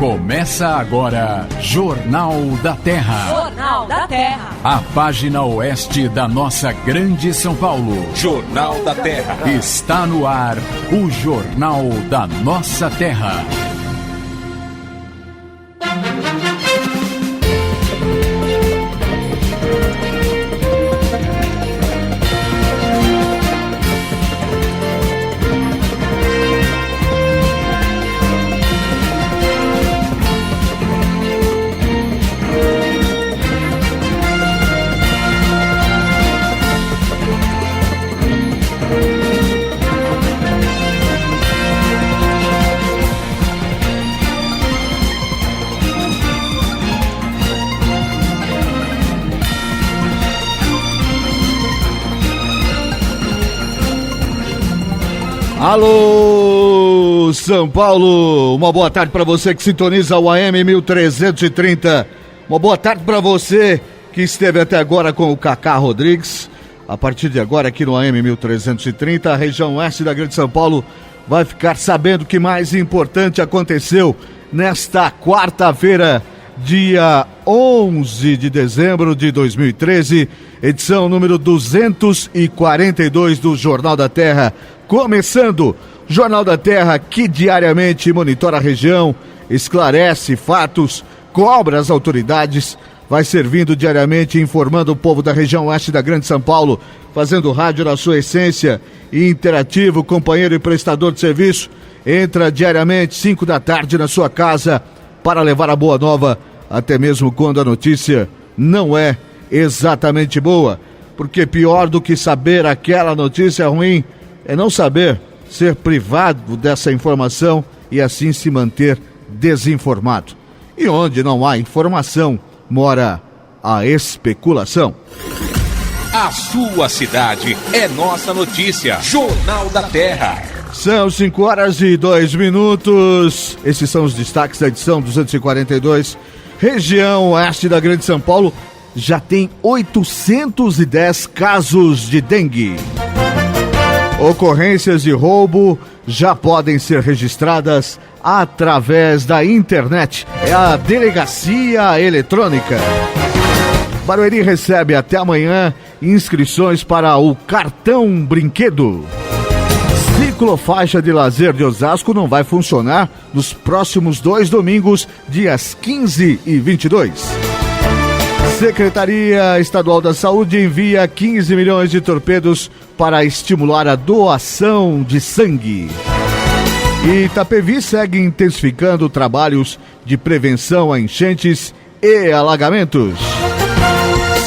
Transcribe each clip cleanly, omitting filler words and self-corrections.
Começa agora, Jornal da Terra. Jornal da Terra. A página oeste da nossa grande São Paulo. Jornal da Terra. Está no ar, o Jornal da Nossa Terra. Alô, São Paulo, uma boa tarde para você que sintoniza o AM 1330, uma boa tarde para você que esteve até agora com o Cacá Rodrigues. A partir de agora aqui no AM 1330, a região oeste da grande São Paulo vai ficar sabendo o que mais importante aconteceu nesta quarta-feira, dia 11 de dezembro de 2013, edição número 242 do Jornal da Terra. Começando, Jornal da Terra, que diariamente monitora a região, esclarece fatos, cobra as autoridades, vai servindo diariamente, informando o povo da região oeste da grande São Paulo, fazendo rádio na sua essência e interativo, companheiro e prestador de serviço. Entra diariamente, 5 da tarde, na sua casa, para levar a boa nova, até mesmo quando a notícia não é exatamente boa, porque pior do que saber aquela notícia ruim é não saber, ser privado dessa informação e assim se manter desinformado. E onde não há informação, mora a especulação. A sua cidade é nossa notícia. Jornal da Terra. São 5h02. Esses são os destaques da edição 242. Região oeste da grande São Paulo já tem 810 casos de dengue. Ocorrências de roubo já podem ser registradas através da internet. É a delegacia eletrônica. Barueri recebe até amanhã inscrições para o cartão brinquedo. Ciclofaixa de lazer de Osasco não vai funcionar nos próximos 2 domingos, dias 15 e 22. Secretaria Estadual da Saúde envia 15 milhões de torpedos para estimular a doação de sangue. E Itapevi segue intensificando trabalhos de prevenção a enchentes e alagamentos.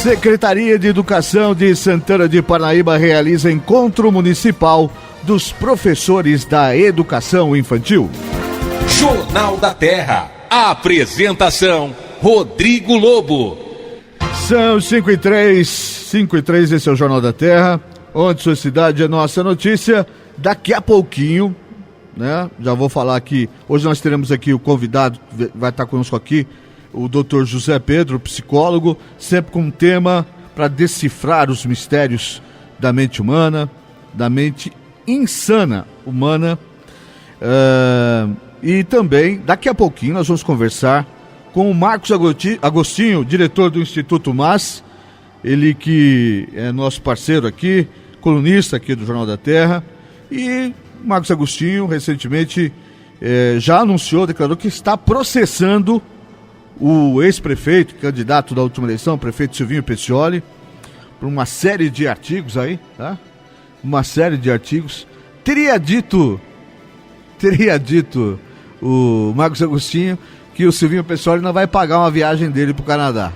Secretaria de Educação de Santana de Parnaíba realiza encontro municipal dos professores da educação infantil. Jornal da Terra. A apresentação, Rodrigo Lobo. São 5h03, esse é o Jornal da Terra, onde sua cidade é nossa notícia. Daqui a pouquinho, né, já vou falar aqui, hoje nós teremos aqui o convidado, vai estar conosco aqui, o Dr. José Pedro, psicólogo, sempre com um tema para decifrar os mistérios da mente humana, da mente insana humana. E também, daqui a pouquinho, nós vamos conversar com o Marcos Agostinho, diretor do Instituto MAS, ele que é nosso parceiro aqui, colunista aqui do Jornal da Terra. E o Marcos Agostinho, recentemente, já anunciou, declarou que está processando o ex-prefeito, candidato da última eleição, o prefeito Silvinho Petzioli, por uma série de artigos aí, tá? Uma série de artigos. Teria dito o Marcos Agostinho que o Silvinho Petzioli não vai pagar uma viagem dele para o Canadá.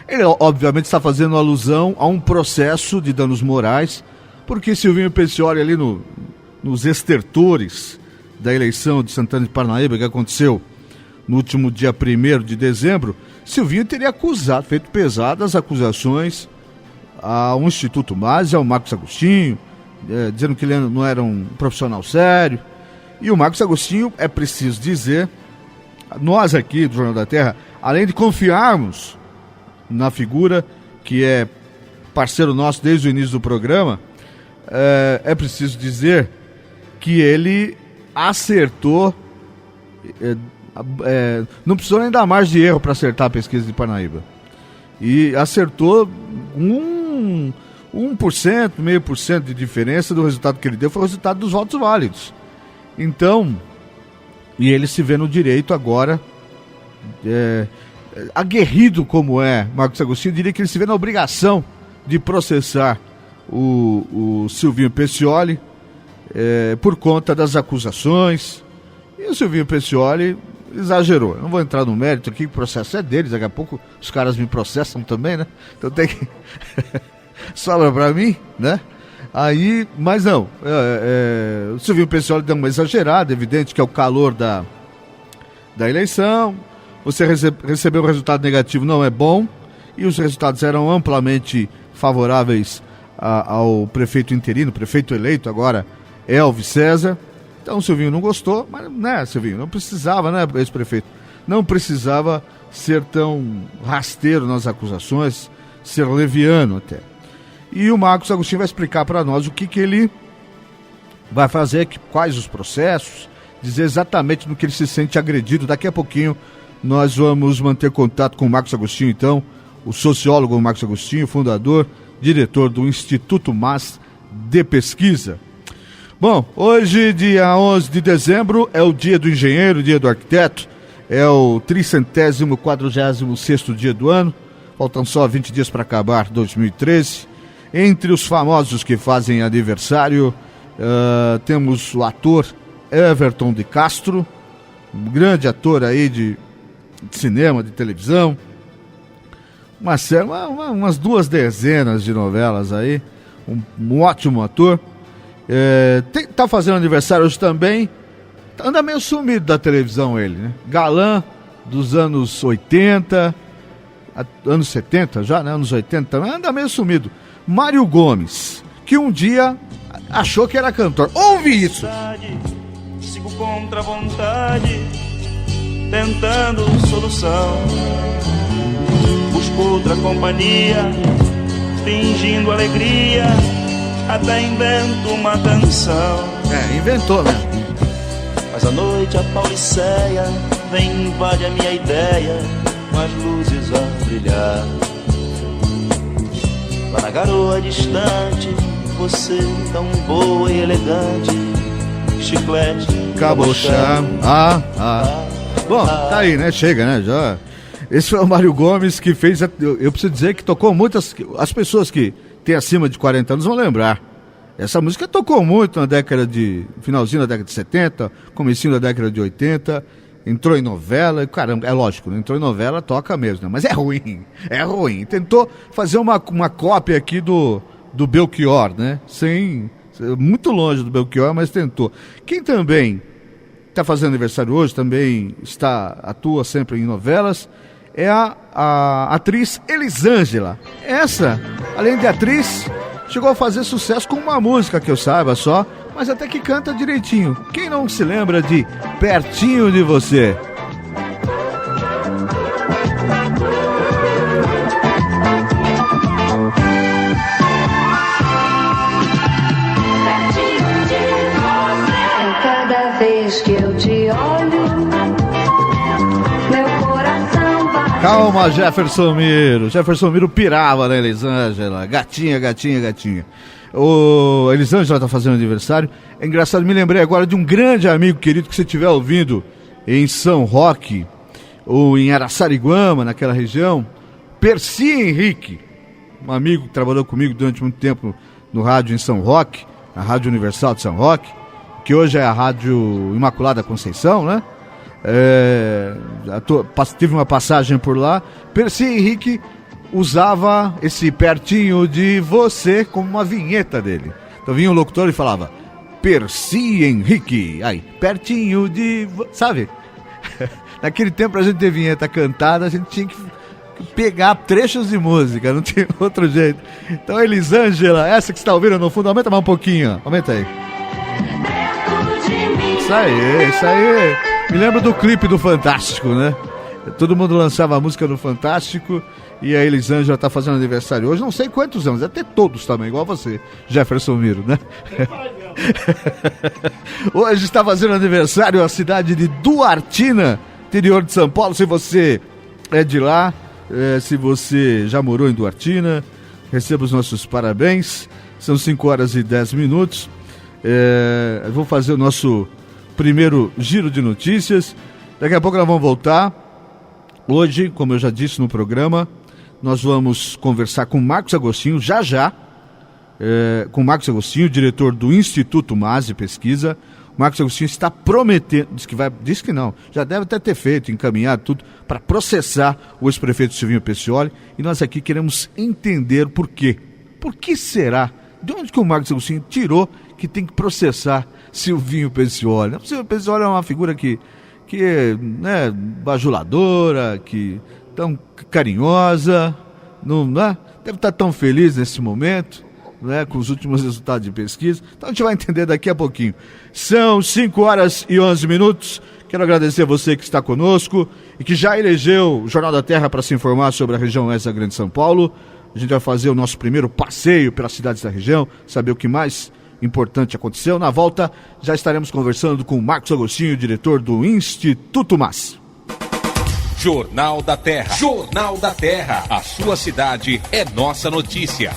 Ele, obviamente, está fazendo alusão a um processo de danos morais, porque Silvinho Petzioli, ali nos estertores da eleição de Santana de Parnaíba, que aconteceu no último dia 1º de dezembro, Silvinho teria feito pesadas acusações ao Instituto MAS e ao Marcos Agostinho, dizendo que ele não era um profissional sério. E o Marcos Agostinho, é preciso dizer, nós aqui do Jornal da Terra, além de confiarmos na figura que é parceiro nosso desde o início do programa, é preciso dizer que ele acertou não precisou nem dar margem de erro para acertar a pesquisa de Parnaíba. E acertou 1%, 0,5% de diferença do resultado que ele deu, foi o resultado dos votos válidos. Então, e ele se vê no direito agora, aguerrido como é Marcos Agostinho, diria que ele se vê na obrigação de processar o Silvinho Peccioli por conta das acusações. E o Silvinho Peccioli exagerou. Eu não vou entrar no mérito aqui, o processo é deles, daqui a pouco os caras me processam também, né? Então tem que... sobra pra mim, né? Aí, mas não, o Silvinho Peccioli deu uma exagerada, evidente que é o calor da eleição, você receber um resultado negativo não é bom, e os resultados eram amplamente favoráveis ao prefeito interino, prefeito eleito agora, Elvis César. Então o Silvinho não gostou, mas, né, Silvinho, não precisava, né, ex-prefeito, não precisava ser tão rasteiro nas acusações, ser leviano até. E o Marcos Agostinho vai explicar para nós o que ele vai fazer, quais os processos, dizer exatamente no que ele se sente agredido. Daqui a pouquinho nós vamos manter contato com o Marcos Agostinho, então, o sociólogo Marcos Agostinho, fundador, diretor do Instituto MAS de Pesquisa. Bom, hoje, dia 11 de dezembro, é o dia do engenheiro, dia do arquiteto, é o 346º dia do ano, faltam só 20 dias para acabar 2013. Entre os famosos que fazem aniversário, temos o ator Everton de Castro, um grande ator aí de cinema, de televisão, umas 2 dezenas de novelas aí, um ótimo ator. Tá fazendo aniversário hoje também, anda meio sumido da televisão ele, né? Galã dos anos 80, anos 70 já, né? Anos 80 também, anda meio sumido. Mário Gomes, que um dia achou que era cantor. Ouve isso! Sigo contra a vontade, tentando solução. Busco outra companhia, fingindo alegria, até invento uma canção. Inventou, né? Mas à noite a Pauliceia vem invade a minha ideia, com as luzes a brilhar. Lá na garoa distante, você tão boa e elegante, chiclete, cabochá. Bom, tá aí, né? Chega, né? Já. Esse foi o Mário Gomes que fez. Eu preciso dizer que tocou muitas. As pessoas que têm acima de 40 anos vão lembrar. Essa música tocou muito na finalzinho da década de 70, comecinho da década de 80. Entrou em novela, caramba, é lógico, não entrou em novela, toca mesmo, né? Mas é ruim. Tentou fazer uma cópia aqui do Belchior, né? Muito longe do Belchior, mas tentou. Quem também está fazendo aniversário hoje, também atua sempre em novelas, é a atriz Elisângela. Essa, além de atriz, chegou a fazer sucesso com uma música que eu saiba só, mas até que canta direitinho. Quem não se lembra de Pertinho de Você? Cada vez que eu te olho, meu coração vai... Calma, Jefferson Miro. Jefferson Miro pirava na Elisângela. Gatinha. O Elisângela tá fazendo aniversário. É engraçado, me lembrei agora de um grande amigo querido que você estiver ouvindo em São Roque ou em Araçariguama, naquela região, Percy Henrique, um amigo que trabalhou comigo durante muito tempo no rádio em São Roque, a Rádio Universal de São Roque, que hoje é a Rádio Imaculada Conceição, né? Tive uma passagem por lá. Percy Henrique usava esse Pertinho de Você como uma vinheta dele. Então vinha o locutor e falava Percy Henrique, aí, pertinho de... Sabe? Naquele tempo, pra gente ter vinheta cantada, a gente tinha que pegar trechos de música, não tinha outro jeito. Então, Elisângela, essa que você tá ouvindo no fundo, aumenta mais um pouquinho, aumenta aí. Isso aí. Me lembro do clipe do Fantástico, né? Todo mundo lançava a música no Fantástico e a Elisângela tá fazendo aniversário hoje, não sei quantos anos, até todos também, igual você, Jefferson Miro, né? Hoje está fazendo aniversário a cidade de Duartina, interior de São Paulo, se você é de lá, se você já morou em Duartina, receba os nossos parabéns. São 5h10. Eu vou fazer o nosso primeiro giro de notícias. Daqui a pouco nós vamos voltar. Hoje, como eu já disse no programa, nós vamos conversar com Marcos Agostinho, com Marcos Agostinho, diretor do Instituto MAS de Pesquisa. O Marcos Agostinho está prometendo, diz que não, já deve até ter feito, encaminhado tudo para processar o ex-prefeito Silvinho Peccioli, e nós aqui queremos entender por quê. Por que será? De onde que o Marcos Agostinho tirou que tem que processar Silvinho Peccioli? O Silvinho Peccioli é uma figura que é bajuladora, que tão carinhosa, não deve estar tão feliz nesse momento, com os últimos resultados de pesquisa. Então a gente vai entender daqui a pouquinho. São 5h11. Quero agradecer a você que está conosco e que já elegeu o Jornal da Terra para se informar sobre a região oeste da Grande São Paulo. A gente vai fazer o nosso primeiro passeio pelas cidades da região, saber o que mais importante aconteceu. Na volta, já estaremos conversando com o Marcos Agostinho, diretor do Instituto MAS. Jornal da Terra. Jornal da Terra. A sua cidade é nossa notícia.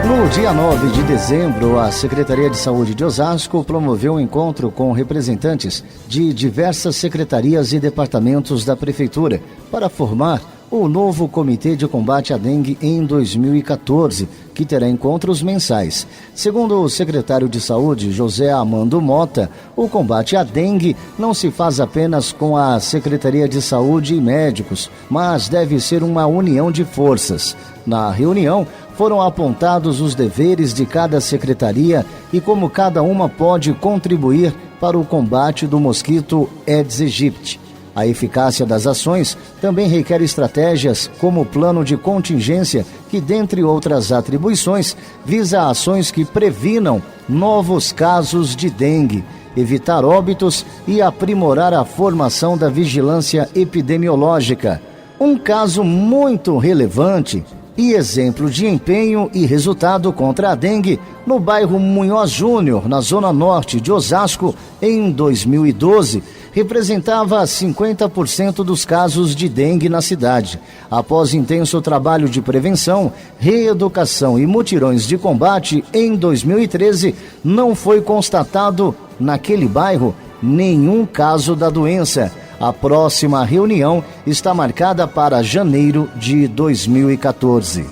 No dia 9 de dezembro, a Secretaria de Saúde de Osasco promoveu um encontro com representantes de diversas secretarias e departamentos da Prefeitura para formar o novo Comitê de Combate à Dengue em 2014, que terá encontros mensais. Segundo o secretário de Saúde, José Amando Mota, o combate à dengue não se faz apenas com a Secretaria de Saúde e médicos, mas deve ser uma união de forças. Na reunião, foram apontados os deveres de cada secretaria e como cada uma pode contribuir para o combate do mosquito Aedes aegypti. A eficácia das ações também requer estratégias como o plano de contingência, que, dentre outras atribuições, visa ações que previnam novos casos de dengue, evitar óbitos e aprimorar a formação da vigilância epidemiológica. Um caso muito relevante e exemplo de empenho e resultado contra a dengue no bairro Munhoz Júnior, na zona norte de Osasco, em 2012, representava 50% dos casos de dengue na cidade. Após intenso trabalho de prevenção, reeducação e mutirões de combate, em 2013, não foi constatado naquele bairro nenhum caso da doença. A próxima reunião está marcada para janeiro de 2014.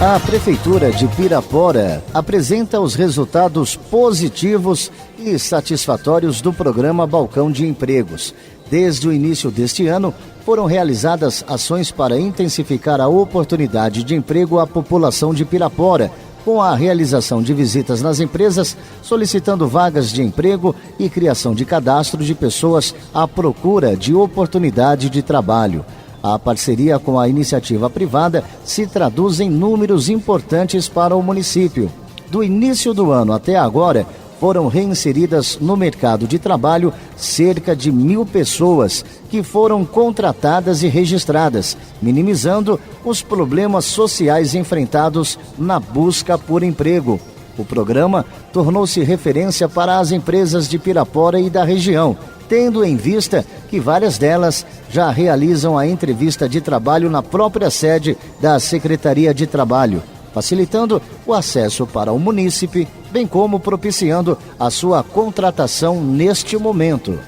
A Prefeitura de Pirapora apresenta os resultados positivos e satisfatórios do programa Balcão de Empregos. Desde o início deste ano, foram realizadas ações para intensificar a oportunidade de emprego à população de Pirapora, com a realização de visitas nas empresas, solicitando vagas de emprego e criação de cadastro de pessoas à procura de oportunidade de trabalho. A parceria com a iniciativa privada se traduz em números importantes para o município. Do início do ano até agora, foram reinseridas no mercado de trabalho cerca de 1.000 pessoas que foram contratadas e registradas, minimizando os problemas sociais enfrentados na busca por emprego. O programa tornou-se referência para as empresas de Pirapora e da região, tendo em vista que várias delas já realizam a entrevista de trabalho na própria sede da Secretaria de Trabalho, facilitando o acesso para o munícipe, bem como propiciando a sua contratação neste momento.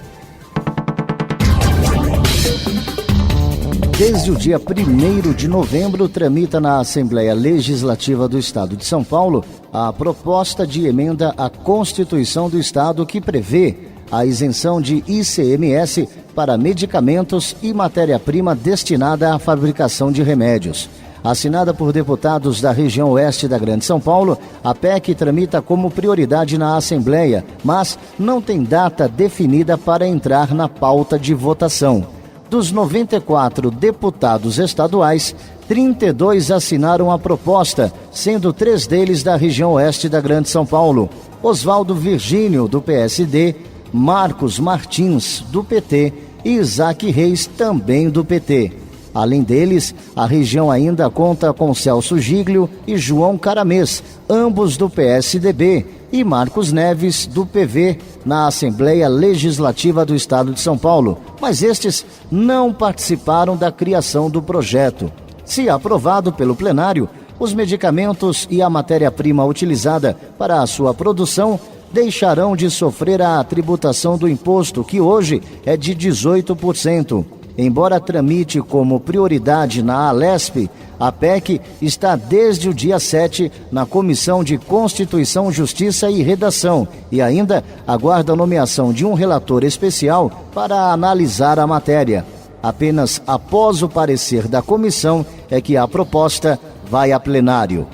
Desde o dia 1º de novembro, tramita na Assembleia Legislativa do Estado de São Paulo a proposta de emenda à Constituição do Estado que prevê a isenção de ICMS para medicamentos e matéria-prima destinada à fabricação de remédios. Assinada por deputados da região oeste da Grande São Paulo, a PEC tramita como prioridade na Assembleia, mas não tem data definida para entrar na pauta de votação. Dos 94 deputados estaduais, 32 assinaram a proposta, sendo 3 deles da região oeste da Grande São Paulo: Oswaldo Virgínio, do PSD, Marcos Martins, do PT, e Isaac Reis, também do PT. Além deles, a região ainda conta com Celso Giglio e João Caramês, ambos do PSDB, e Marcos Neves, do PV, na Assembleia Legislativa do Estado de São Paulo, mas estes não participaram da criação do projeto. Se aprovado pelo plenário, os medicamentos e a matéria-prima utilizada para a sua produção deixarão de sofrer a tributação do imposto, que hoje é de 18%. Embora tramite como prioridade na Alesp, a PEC está desde o dia 7 na Comissão de Constituição, Justiça e Redação e ainda aguarda a nomeação de um relator especial para analisar a matéria. Apenas após o parecer da comissão é que a proposta vai a plenário.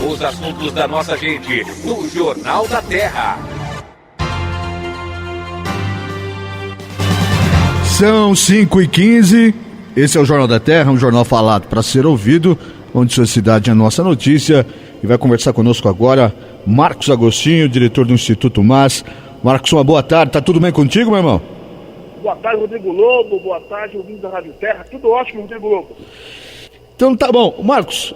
Os assuntos da nossa gente, no Jornal da Terra. São 5h15, esse é o Jornal da Terra, um jornal falado para ser ouvido, onde sua cidade é nossa notícia. E vai conversar conosco agora Marcos Agostinho, diretor do Instituto MAS. Marcos, uma boa tarde, tá tudo bem contigo, meu irmão? Boa tarde, Rodrigo Lobo, boa tarde, ouvintes da Rádio Terra, tudo ótimo, Rodrigo Lobo. Então tá bom, Marcos,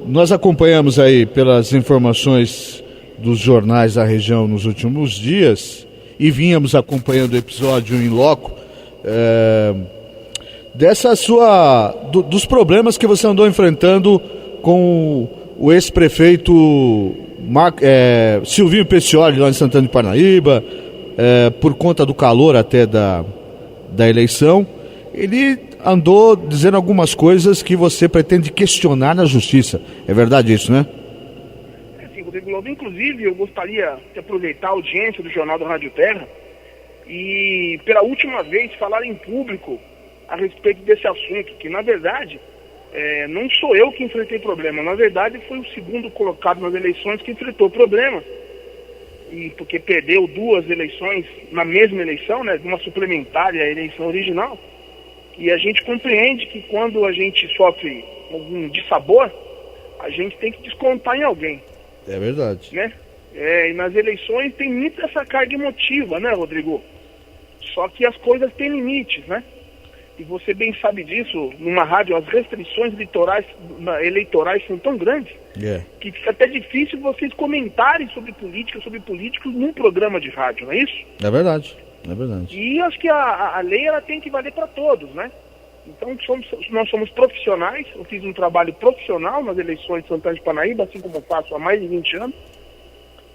nós acompanhamos aí pelas informações dos jornais da região nos últimos dias e vínhamos acompanhando o episódio em loco dos problemas que você andou enfrentando com o ex-prefeito Silvinho Peccioli lá em Santana de Parnaíba, por conta do calor até da eleição. Ele andou dizendo algumas coisas que você pretende questionar na justiça. É verdade isso, né? Sim, Rodrigo Lobo. Inclusive, eu gostaria de aproveitar a audiência do Jornal da Rádio Terra e, pela última vez, falar em público a respeito desse assunto, que, na verdade, não sou eu que enfrentei problema. Na verdade, foi o segundo colocado nas eleições que enfrentou problema. E porque perdeu 2 eleições na mesma eleição, né? Uma suplementar à eleição original. E a gente compreende que quando a gente sofre algum dissabor, a gente tem que descontar em alguém. É verdade. Né? E nas eleições tem muito essa carga emotiva, né, Rodrigo? Só que as coisas têm limites, né? E você bem sabe disso, numa rádio, as restrições eleitorais são tão grandes que fica até difícil vocês comentarem sobre política, sobre políticos num programa de rádio, não é isso? É verdade. É verdade. E acho que a lei ela tem que valer para todos, né? Então nós somos profissionais, eu fiz um trabalho profissional nas eleições de Santana de Parnaíba, assim como eu faço há mais de 20 anos,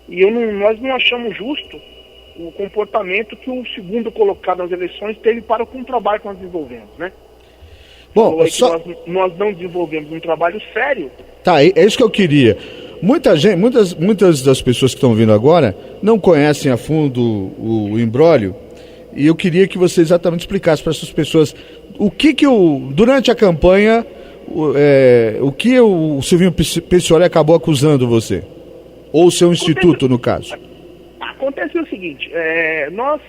e nós não achamos justo o comportamento que o segundo colocado nas eleições teve para com o trabalho que nós desenvolvemos, né? Bom, nós não desenvolvemos um trabalho sério. Tá, é isso que eu queria. Muitas das pessoas que estão vindo agora não conhecem a fundo o imbróglio, e eu queria que você exatamente explicasse para essas pessoas durante a campanha, o que o Silvinho Peccioli acabou acusando você, ou o seu instituto, no caso. Acontece o seguinte, nós,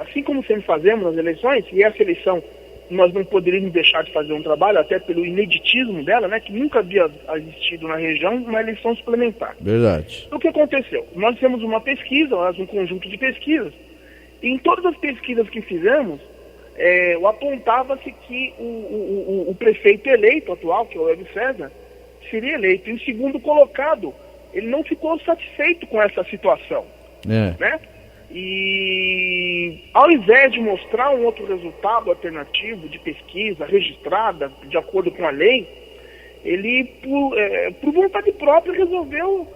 assim como sempre fazemos nas eleições, e essa eleição nós não poderíamos deixar de fazer um trabalho, até pelo ineditismo dela, né, que nunca havia existido na região uma eleição suplementar. Verdade. O que aconteceu? Nós fizemos uma pesquisa, um conjunto de pesquisas, e em todas as pesquisas que fizemos, apontava-se que o prefeito eleito atual, que é o Hélio César, seria eleito. E o segundo colocado, ele não ficou satisfeito com essa situação. Né? E ao invés de mostrar um outro resultado alternativo de pesquisa registrada de acordo com a lei, ele por vontade própria resolveu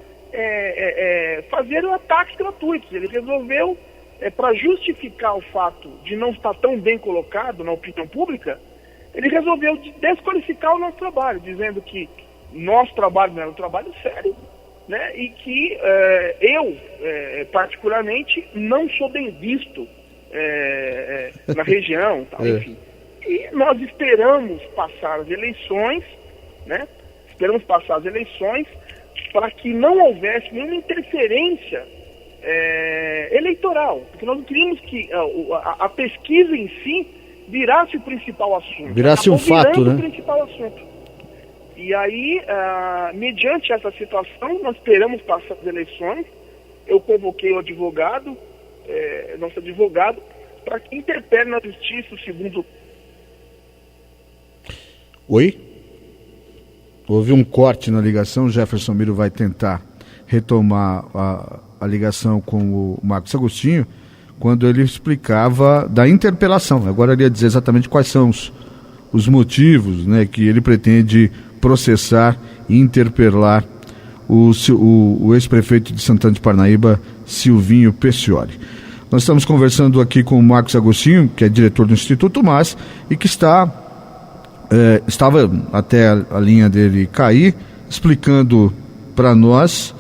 fazer ataques gratuitos. Ele resolveu, para justificar o fato de não estar tão bem colocado na opinião pública, ele resolveu desqualificar o nosso trabalho, dizendo que nosso trabalho não era um trabalho sério, né, e que eu, particularmente, não sou bem visto na região, tal, enfim. E nós esperamos passar as eleições, né, para que não houvesse nenhuma interferência eleitoral, porque nós não queríamos que a pesquisa em si virasse o principal assunto. Virasse um fato, né? O principal assunto. E aí, mediante essa situação, nós esperamos passar as eleições. Eu convoquei o advogado, nosso advogado, para que interpele na justiça o segundo Oi? Houve um corte na ligação, o Jefferson Miro vai tentar retomar a ligação com o Marcos Agostinho, quando ele explicava da interpelação. Agora ele ia dizer exatamente quais são os motivos, né, que ele pretende processar e interpelar o ex-prefeito de Santana de Parnaíba, Silvinho Peccioli. Nós estamos conversando aqui com o Marcos Agostinho, que é diretor do Instituto MAS, e que estava até a linha dele cair, explicando para nós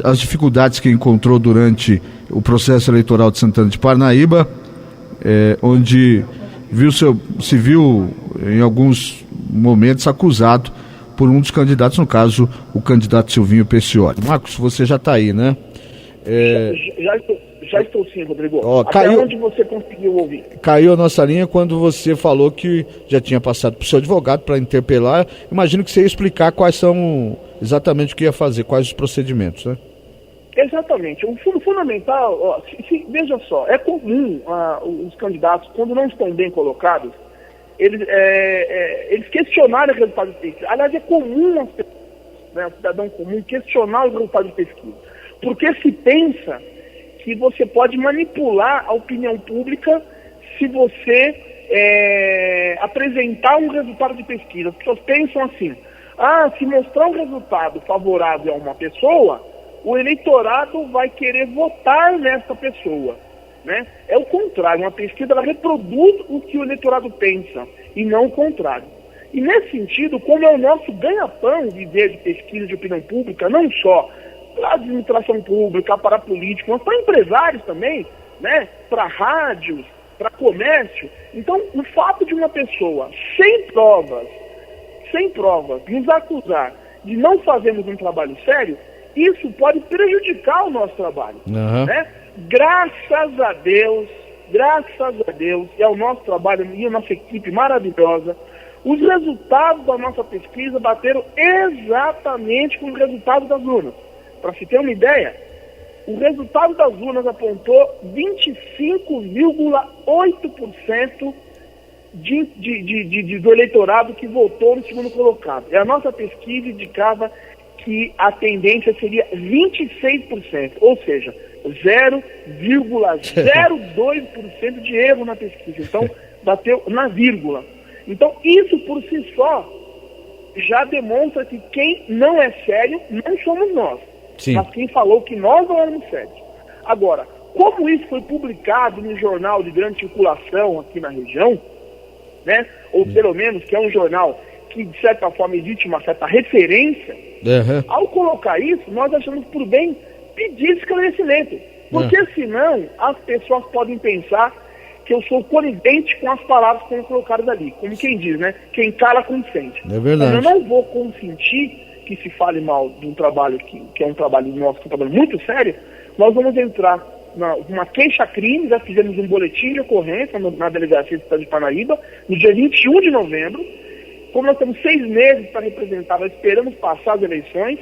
as dificuldades que encontrou durante o processo eleitoral de Santana de Parnaíba, onde se viu em alguns momentos acusado por um dos candidatos, no caso o candidato Silvinho Peccioli. Marcos, você já está aí, né? Já estou sim, Rodrigo. Até onde você conseguiu ouvir? Caiu a nossa linha quando você falou que já tinha passado para o seu advogado para interpelar. Imagino que você ia explicar quais são exatamente o que ia fazer, quais os procedimentos, né? Exatamente. O fundamental, veja só, é comum os candidatos, quando não estão bem colocados, eles questionarem o resultado de pesquisa. Aliás, é comum as pessoas, né, o cidadão comum questionar o resultado de pesquisa, porque se pensa que você pode manipular a opinião pública se você apresentar um resultado de pesquisa. As pessoas pensam assim: se mostrar um resultado favorável a uma pessoa, o eleitorado vai querer votar nessa pessoa, né? É o contrário, uma pesquisa ela reproduz o que o eleitorado pensa e não o contrário. E nesse sentido, como é o nosso ganha-pão viver de pesquisa de opinião pública, não só para a administração pública, para políticos, mas para empresários também, né? Para rádios, para comércio. Então, o fato de uma pessoa sem provas, nos acusar de não fazermos um trabalho sério, isso pode prejudicar o nosso trabalho. Né? Graças a Deus, e ao nosso trabalho e a nossa equipe maravilhosa, os resultados da nossa pesquisa bateram exatamente com os resultados das urnas. Para se ter uma ideia, o resultado das urnas apontou 25,8% do eleitorado que votou no segundo colocado. E a nossa pesquisa indicava que a tendência seria 26%, ou seja, 0,02% de erro na pesquisa. Então, bateu na vírgula. Então, isso por si só já demonstra que quem não é sério não somos nós. Sim. Mas quem falou que nós não éramos sérios. Agora, como isso foi publicado no jornal de grande circulação aqui na região, né, ou pelo menos que é um jornal que de certa forma existe uma certa referência, ao colocar isso, nós achamos por bem pedir esclarecimento. Porque senão as pessoas podem pensar que eu sou conivente com as palavras que foram colocadas ali. Como quem diz, né? Quem cala consente. É verdade. Então, eu não vou consentir que se fale mal de um trabalho que é um trabalho nosso, que é um trabalho muito sério. Nós vamos entrar numa queixa-crime, já fizemos um boletim de ocorrência na delegacia de Santana de Parnaíba, no dia 21 de novembro. Como nós temos 6 meses para representar, nós esperamos passar as eleições,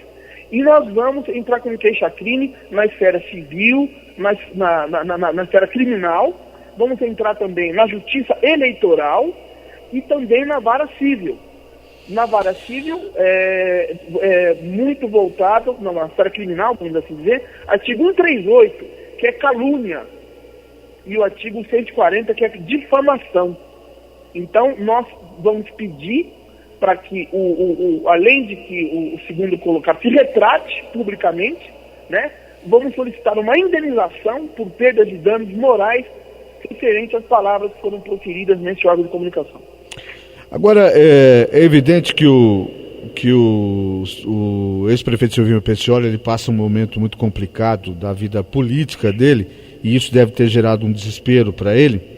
e nós vamos entrar com queixa-crime na esfera civil, na esfera criminal, vamos entrar também na justiça eleitoral e também na vara civil. Na vara civil, muito voltado, na esfera criminal, vamos assim dizer, artigo 138, que é calúnia, e o artigo 140, que é difamação. Então, nós vamos pedir para que, além de que o segundo colocado se retrate publicamente, né, vamos solicitar uma indenização por perda de danos morais referente às palavras que foram proferidas nesse órgão de comunicação. Agora, é evidente que o ex-prefeito Silvinho Peccioli, ele passa um momento muito complicado da vida política dele, e isso deve ter gerado um desespero para ele.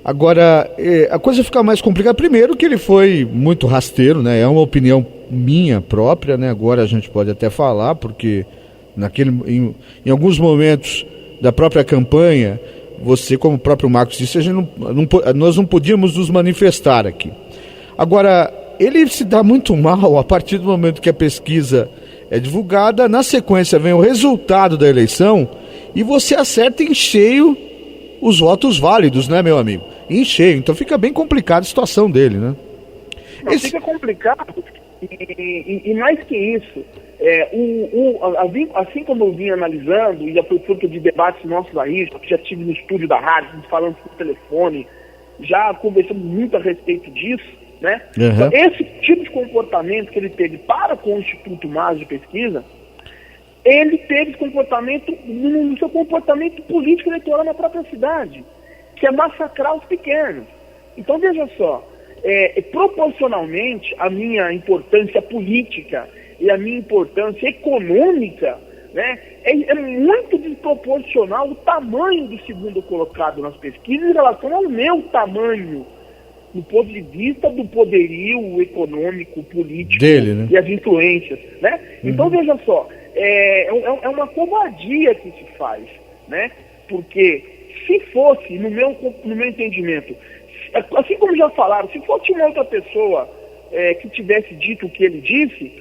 Agora, a coisa fica mais complicada. Primeiro que ele foi muito rasteiro, né? É uma opinião minha própria, né? Agora a gente pode até falar, porque em alguns momentos da própria campanha, você, como o próprio Marcos disse, nós não podíamos nos manifestar aqui. Agora, ele se dá muito mal a partir do momento que a pesquisa é divulgada, na sequência vem o resultado da eleição e você acerta em cheio os votos válidos, né, meu amigo? Em cheio. Então fica bem complicada a situação dele, né? Não, fica complicado. E mais que isso, assim como eu vim analisando, e já foi fruto de debates nossos aí, já estive no estúdio da rádio, falando por telefone, já conversamos muito a respeito disso, né? Uhum. Então, esse tipo de comportamento que ele teve para com o Instituto MAS de pesquisa, ele teve esse comportamento no seu comportamento político eleitoral na própria cidade, que é massacrar os pequenos. Então, veja só, proporcionalmente a minha importância política e a minha importância econômica, né, é muito desproporcional o tamanho do segundo colocado nas pesquisas em relação ao meu tamanho, do ponto de vista do poderio econômico, político dele, né? E as influências, né? Então, veja só, é uma covardia que se faz, né? Porque se fosse, no meu entendimento, assim como já falaram, se fosse uma outra pessoa que tivesse dito o que ele disse,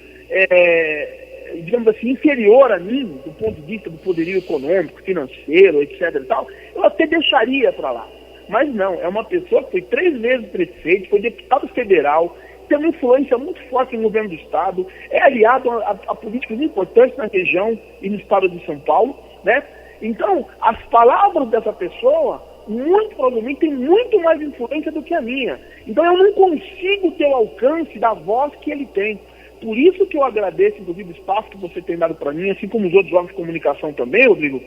digamos assim, inferior a mim, do ponto de vista do poderio econômico, financeiro, etc. e tal, eu até deixaria para lá. Mas não, é uma pessoa que foi 3 vezes prefeito, foi deputado federal, tem uma influência muito forte no governo do estado, é aliado a políticas importantes na região e no estado de São Paulo, né? Então, as palavras dessa pessoa, muito provavelmente, têm muito mais influência do que a minha. Então, eu não consigo ter o alcance da voz que ele tem. Por isso que eu agradeço, inclusive, o espaço que você tem dado para mim, assim como os outros órgãos de comunicação também, Rodrigo,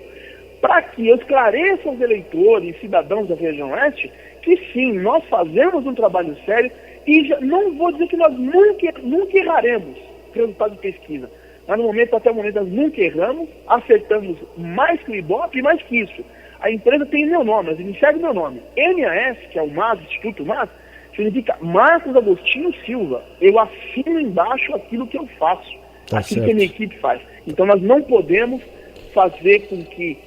para que eu esclareça aos eleitores e cidadãos da região oeste que sim, nós fazemos um trabalho sério e não vou dizer que nós nunca erraremos resultado de pesquisa. Mas até o momento nós nunca erramos, acertamos mais que o Ibope e mais que isso. A empresa tem meu nome, as iniciais do meu nome. MAS, que é o MAS, Instituto MAS, significa Marcos Agostinho Silva. Eu assino embaixo aquilo que eu faço, aquilo que a minha equipe faz. Então nós não podemos fazer com que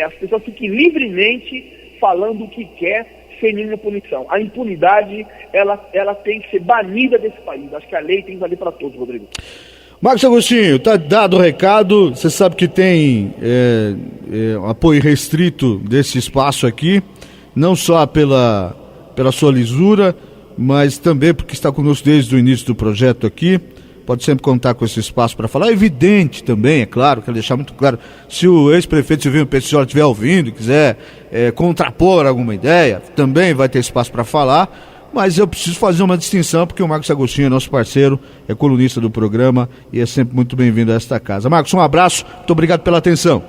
as pessoas fiquem livremente falando o que quer, sem nenhuma punição. A impunidade, ela tem que ser banida desse país. Acho que a lei tem que valer para todos, Rodrigo. Marcos Agostinho, tá dado o recado, você sabe que tem apoio restrito desse espaço aqui, não só pela sua lisura, mas também porque está conosco desde o início do projeto aqui. Pode sempre contar com esse espaço para falar. É evidente também, é claro, quero deixar muito claro, se o ex-prefeito Silvinho Petzola estiver ouvindo e quiser contrapor alguma ideia, também vai ter espaço para falar, mas eu preciso fazer uma distinção, porque o Marcos Agostinho é nosso parceiro, é colunista do programa e é sempre muito bem-vindo a esta casa. Marcos, um abraço, muito obrigado pela atenção.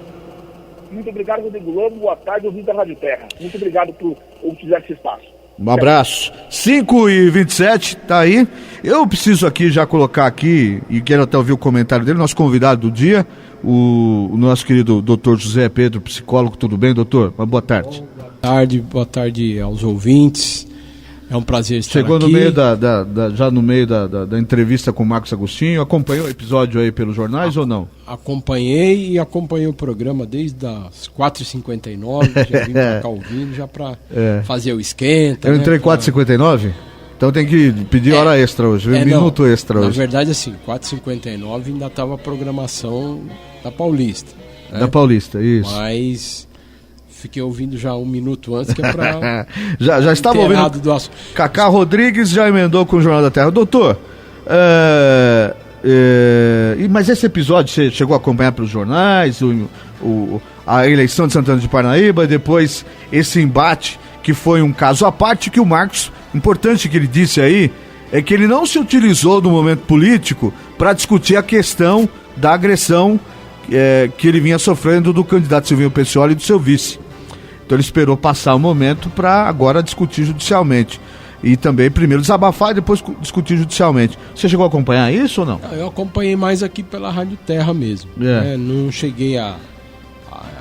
Muito obrigado, Rodrigo Lobo, boa tarde, ouvintes da Rádio Terra. Muito obrigado por utilizar esse espaço. Um abraço. 5h27, tá aí. Eu preciso aqui já colocar aqui, e quero até ouvir o comentário dele, nosso convidado do dia, o nosso querido doutor José Pedro, psicólogo. Tudo bem, doutor? Uma boa tarde. Boa tarde aos ouvintes. É um prazer estar Chegou aqui. Já no meio da entrevista com o Marcos Agostinho. Acompanhou o episódio aí pelos jornais ou não? Acompanhei o programa desde as 4h59, já vim pra cá ouvindo, já para fazer o esquenta. Eu entrei 4h59? Então tem que pedir hora extra hoje, minuto extra hoje. Na verdade, assim, 4h59 ainda estava a programação da Paulista. Né? Da Paulista, isso. Mas fiquei ouvindo já um minuto antes, que é para... já estava ouvindo. Cacá Rodrigues já emendou com o Jornal da Terra. Doutor, mas esse episódio você chegou a acompanhar pelos jornais, a eleição de Santana de Parnaíba, e depois esse embate, que foi um caso à parte, que o Marcos, importante que ele disse aí, é que ele não se utilizou do momento político para discutir a questão da agressão que ele vinha sofrendo do candidato Silvinho Petzola e do seu vice. Então ele esperou passar o momento para agora discutir judicialmente. E também primeiro desabafar e depois discutir judicialmente. Você chegou a acompanhar isso ou não? Eu acompanhei mais aqui pela Rádio Terra mesmo. Não cheguei a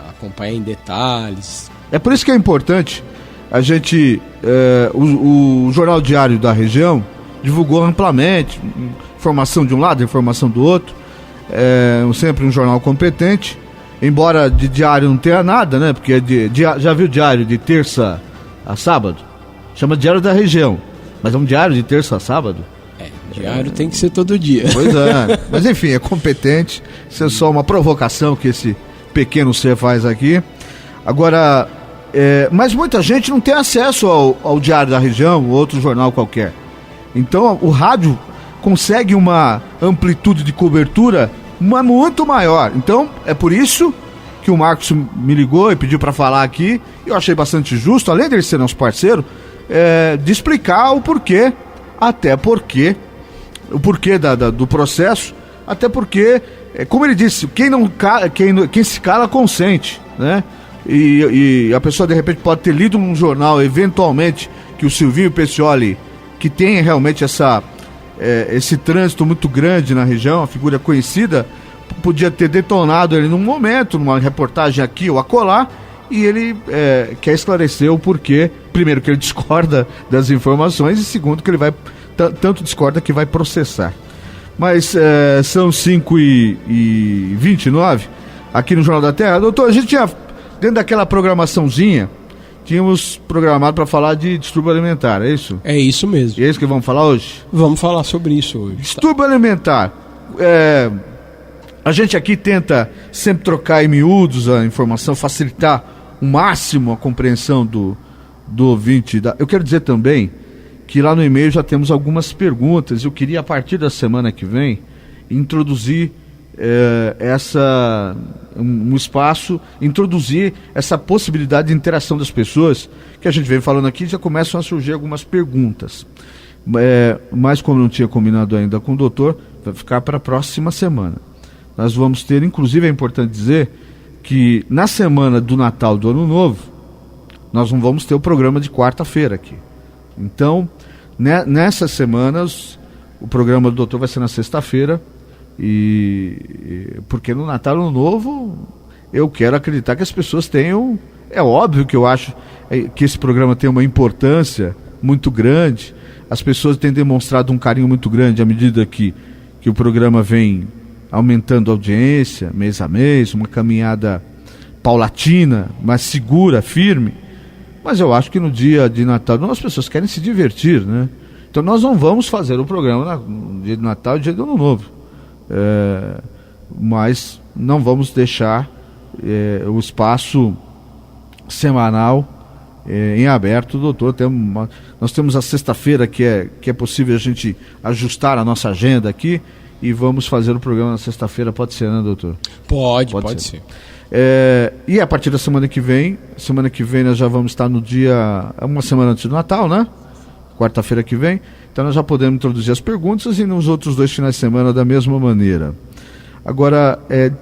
acompanhar em detalhes. É por isso que é importante a gente... o Jornal Diário da região divulgou amplamente informação de um lado, informação do outro. Sempre um jornal competente, embora de diário não tenha nada, né? Porque já viu diário de terça a sábado? Chama Diário da Região, mas é um diário de terça a sábado? Diário tem que ser todo dia. Pois é, mas enfim, é competente. Isso é só uma provocação que esse pequeno ser faz aqui. Agora, mas muita gente não tem acesso ao Diário da Região ou outro jornal qualquer. Então o rádio consegue uma amplitude de cobertura muito maior. Então é por isso que o Marcos me ligou e pediu para falar aqui. Eu achei bastante justo, além de ele ser nosso parceiro, de explicar o porquê, o porquê do processo, até porque, como ele disse, quem se cala consente, né? E a pessoa de repente pode ter lido um jornal, eventualmente, que o Silvinho Peccioli, que tem realmente esse trânsito muito grande na região, uma figura conhecida, podia ter detonado ele num momento, numa reportagem aqui ou acolá, e ele quer esclarecer o porquê. Primeiro, que ele discorda das informações, e segundo, que ele vai tanto discorda que vai processar. Mas são 5h29 aqui no Jornal da Terra. Doutor, a gente tinha, dentro daquela programaçãozinha, tínhamos programado para falar de distúrbio alimentar, é isso? É isso mesmo. E é isso que vamos falar hoje? Vamos falar sobre isso hoje. Distúrbio alimentar. A gente aqui tenta sempre trocar em miúdos a informação, facilitar o máximo a compreensão do ouvinte. Eu quero dizer também que lá no e-mail já temos algumas perguntas. Eu queria, a partir da semana que vem, introduzir um espaço, introduzir essa possibilidade de interação das pessoas, que a gente vem falando aqui, já começam a surgir algumas perguntas. Mas como não tinha combinado ainda com o doutor, vai ficar para a próxima semana. Nós vamos ter, inclusive é importante dizer, que na semana do Natal, do Ano Novo, nós não vamos ter o programa de quarta-feira aqui. Então, nessas semanas, o programa do doutor vai ser na sexta-feira, porque no Natal, Ano Novo, eu quero acreditar que as pessoas tenham... É óbvio que eu acho que esse programa tem uma importância muito grande. As pessoas têm demonstrado um carinho muito grande à medida que o programa vem aumentando a audiência, mês a mês, uma caminhada paulatina, mas segura, firme. Mas eu acho que no dia de Natal as pessoas querem se divertir, né? Então nós não vamos fazer o programa no dia de Natal e dia de Ano Novo. Mas não vamos deixar o espaço semanal em aberto, doutor. Nós temos a sexta-feira que é possível a gente ajustar a nossa agenda aqui, e vamos fazer o programa na sexta-feira. Pode ser, né, doutor? Pode ser. E a partir da semana que vem nós já vamos estar no dia, uma semana antes do Natal, né? Quarta-feira que vem. Então nós já podemos introduzir as perguntas, e nos outros 2 finais de semana da mesma maneira. Agora,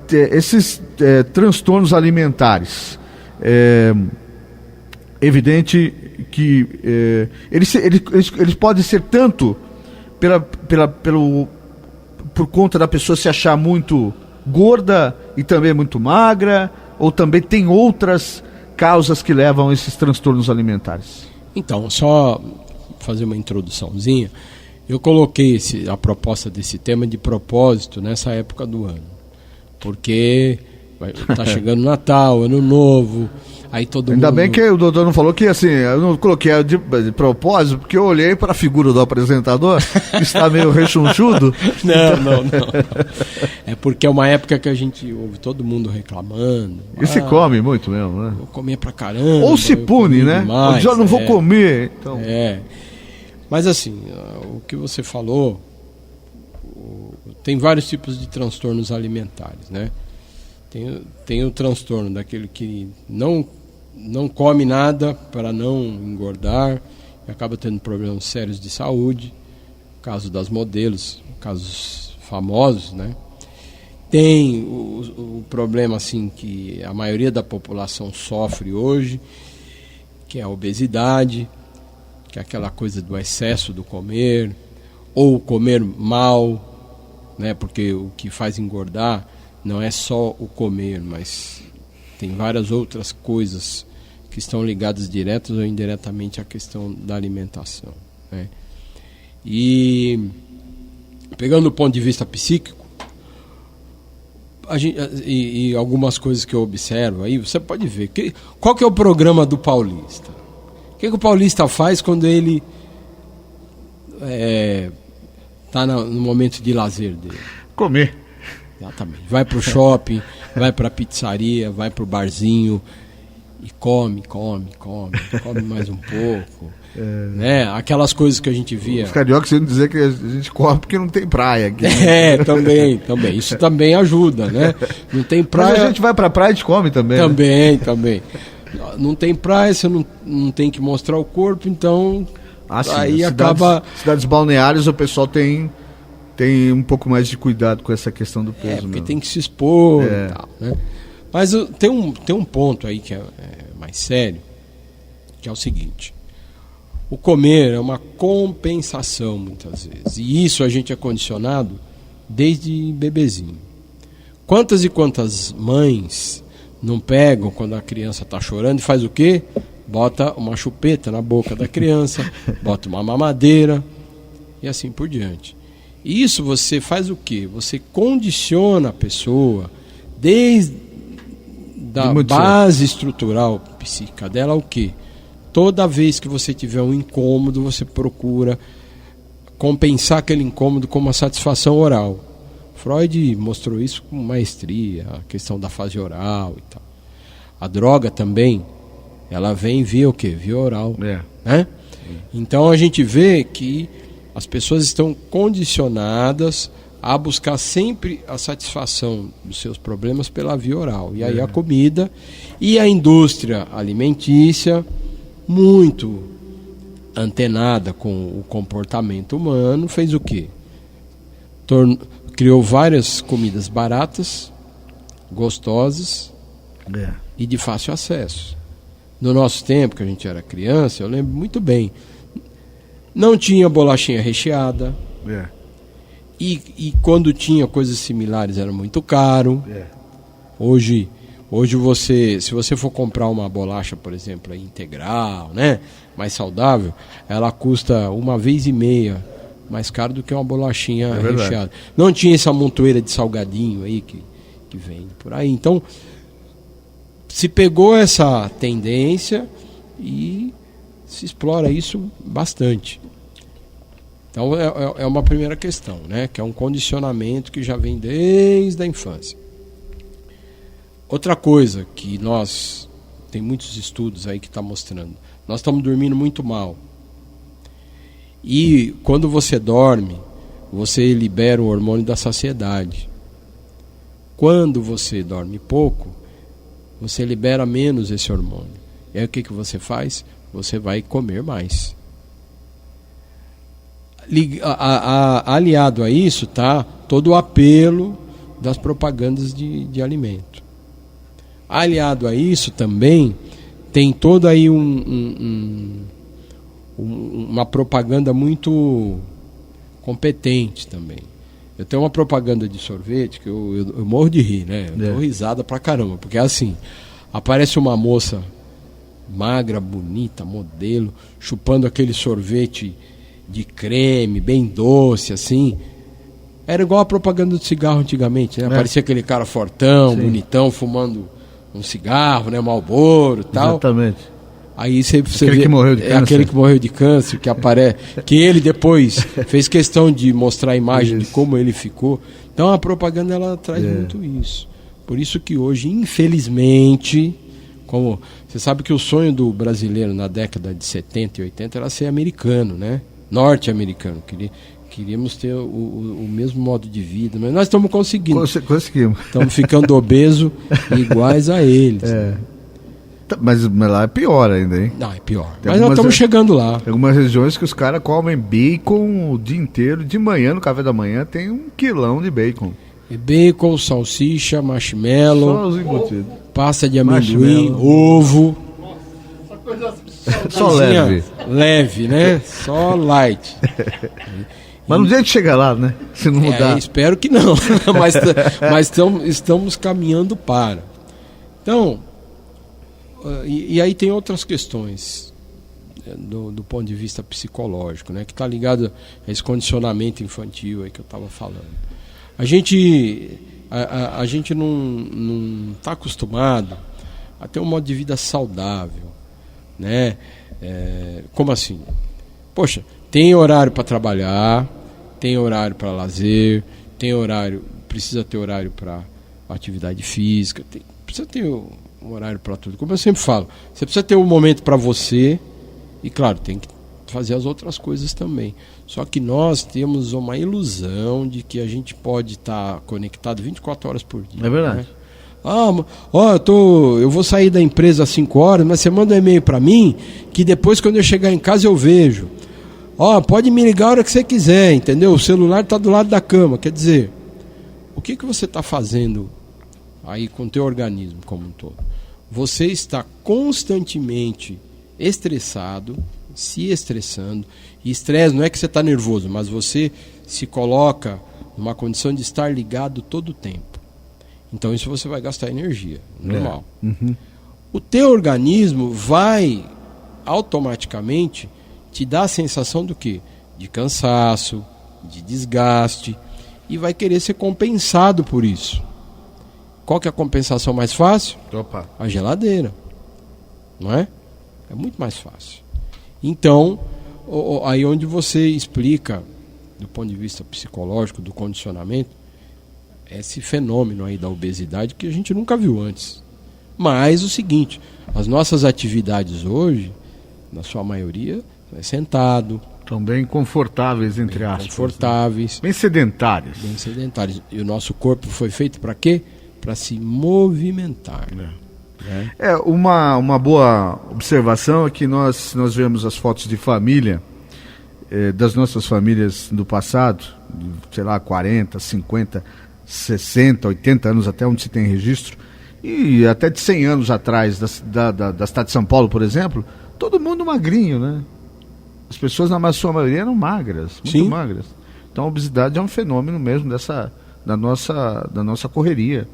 esses transtornos alimentares, evidente que eles podem ser tanto por conta da pessoa se achar muito gorda e também muito magra, ou também tem outras causas que levam a esses transtornos alimentares? Então, só fazer uma introduçãozinha. Eu coloquei a proposta desse tema de propósito nessa época do ano, porque está chegando Natal, Ano Novo, aí todo mundo... Ainda bem que o doutor não falou que, assim, eu não coloquei de propósito, porque eu olhei para a figura do apresentador, que está meio rechonchudo. Não. É porque é uma época que a gente ouve todo mundo reclamando. E se come muito mesmo, né? Vou comer pra caramba. Ou se pune, né? Demais, eu já não vou comer. Então... Mas assim, o que você falou, tem vários tipos de transtornos alimentares, né? Tem o transtorno daquele que não come nada para não engordar e acaba tendo problemas sérios de saúde, caso das modelos, casos famosos, né? Tem o problema assim que a maioria da população sofre hoje, que é a obesidade, que é aquela coisa do excesso do comer, ou comer mal, né? Porque o que faz engordar não é só o comer, mas tem várias outras coisas que estão ligadas diretas ou indiretamente à questão da alimentação, né? E pegando o ponto de vista psíquico, e algumas coisas que eu observo aí, você pode ver qual que é o programa do paulista. O que o paulista faz quando ele está no momento de lazer dele? Comer. Exatamente. Vai para o shopping, vai para a pizzaria, vai para o barzinho e come mais um pouco. né? Aquelas coisas que a gente via. Os cariocas iam dizer que a gente corre porque não tem praia aqui. Também. Isso também ajuda, né? Não tem praia. Mas a gente vai pra praia e a gente come também. Também. Não tem praia, você não tem que mostrar o corpo, então Sim, aí acaba. Cidades balneares, o pessoal tem um pouco mais de cuidado com essa questão do peso. Porque tem que se expor e tal, né? Mas tem um ponto aí que é mais sério, que é o seguinte: o comer é uma compensação muitas vezes, e isso a gente é condicionado desde bebezinho. Quantas e quantas mães não pegam quando a criança está chorando e faz o quê? Bota uma chupeta na boca da criança, bota uma mamadeira e assim por diante. E isso você faz o quê? Você condiciona a pessoa desde da base estrutural psíquica dela, o quê? Toda vez que você tiver um incômodo, você procura compensar aquele incômodo com uma satisfação oral. Freud mostrou isso com maestria, a questão da fase oral e tal. A droga também, ela vem via o quê? Via oral. Né? Então a gente vê que as pessoas estão condicionadas a buscar sempre a satisfação dos seus problemas pela via oral. E aí a comida e a indústria alimentícia, muito antenada com o comportamento humano, fez o quê? Criou várias comidas baratas, gostosas e de fácil acesso. No nosso tempo, que a gente era criança, eu lembro muito bem, não tinha bolachinha recheada. E quando tinha coisas similares era muito caro. Hoje se você for comprar uma bolacha, por exemplo, integral, né, mais saudável, ela custa 1,5 vezes mais caro do que uma bolachinha recheada. Não tinha essa montoeira de salgadinho aí que vende por aí. Então se pegou essa tendência e se explora isso bastante. Então é uma primeira questão, né? Que é um condicionamento que já vem desde a infância. Outra coisa que tem muitos estudos aí que está mostrando, nós estamos dormindo muito mal. E quando você dorme, você libera o hormônio da saciedade. Quando você dorme pouco, você libera menos esse hormônio. E aí o que você faz? Você vai comer mais. Aliado a isso está todo o apelo das propagandas de alimento. Aliado a isso também tem toda aí uma propaganda muito competente também. Eu tenho uma propaganda de sorvete que eu morro de rir, né? Eu dou risada pra caramba, porque assim, aparece uma moça magra, bonita, modelo, chupando aquele sorvete de creme, bem doce, assim. Era igual a propaganda do cigarro antigamente, né? Aparecia aquele cara fortão, bonitão, fumando um cigarro, né? Marlboro e tal. Exatamente. Aí você aquele vê, que morreu de câncer. Aquele que morreu de câncer, que aparece, que ele depois fez questão de mostrar a imagem de como ele ficou. Então a propaganda ela traz muito isso. Por isso que hoje, infelizmente, como você sabe que o sonho do brasileiro na década de 70 e 80 era ser americano, né? Norte-americano. Queríamos ter o mesmo modo de vida, mas nós estamos conseguindo. Conseguimos. Estamos ficando obesos iguais a eles. Mas lá é pior ainda, hein? Não, é pior. Mas nós estamos chegando lá. Tem algumas regiões que os caras comem bacon o dia inteiro. De manhã, no café da manhã, tem 1 quilão de bacon. E bacon, salsicha, marshmallow, só os embutidos. Pasta de amendoim, ovo. Só leve. Leve, né? Só light. Mas no dia que chega lá, né? Se não mudar. Espero que não. mas estamos caminhando para. Então, e aí tem outras questões do ponto de vista psicológico, né? Que está ligado a esse condicionamento infantil aí que eu estava falando. A gente não está acostumado a ter um modo de vida saudável, né? Como assim? Poxa, tem horário para trabalhar, tem horário para lazer, precisa ter horário para atividade física, precisa ter um horário para tudo. Como eu sempre falo, você precisa ter um momento para você e, claro, tem que fazer as outras coisas também. Só que nós temos uma ilusão de que a gente pode estar conectado 24 horas por dia. É verdade. Né? Eu vou sair da empresa às 5 horas, mas você manda um e-mail para mim, que depois quando eu chegar em casa eu vejo. Pode me ligar a hora que você quiser, entendeu? O celular está do lado da cama. Quer dizer, o que você está fazendo aí com o teu organismo como um todo? Você está constantemente estressado, se estressando. E estresse não é que você está nervoso, mas você se coloca numa condição de estar ligado todo o tempo. Então isso você vai gastar energia, normal. Uhum. O teu organismo vai automaticamente te dar a sensação do quê? De cansaço, de desgaste, e vai querer ser compensado por isso. Qual que é a compensação mais fácil? Opa. A geladeira. Não é? É muito mais fácil. Então, aí onde você explica, do ponto de vista psicológico, do condicionamento, esse fenômeno aí da obesidade que a gente nunca viu antes. Mas o seguinte, as nossas atividades hoje, na sua maioria, é sentado. Estão bem confortáveis, entre aspas. Confortáveis. Né? Bem sedentários. Bem sedentários. E o nosso corpo foi feito para quê? Para se movimentar. Uma boa observação é que nós vemos as fotos de família, das nossas famílias do passado, sei lá, 40, 50, 60, 80 anos, até onde se tem registro, e até de 100 anos atrás, da cidade de São Paulo, por exemplo, todo mundo magrinho, né? As pessoas, na sua maioria, eram magras, muito Sim. magras. Então a obesidade é um fenômeno mesmo da nossa correria,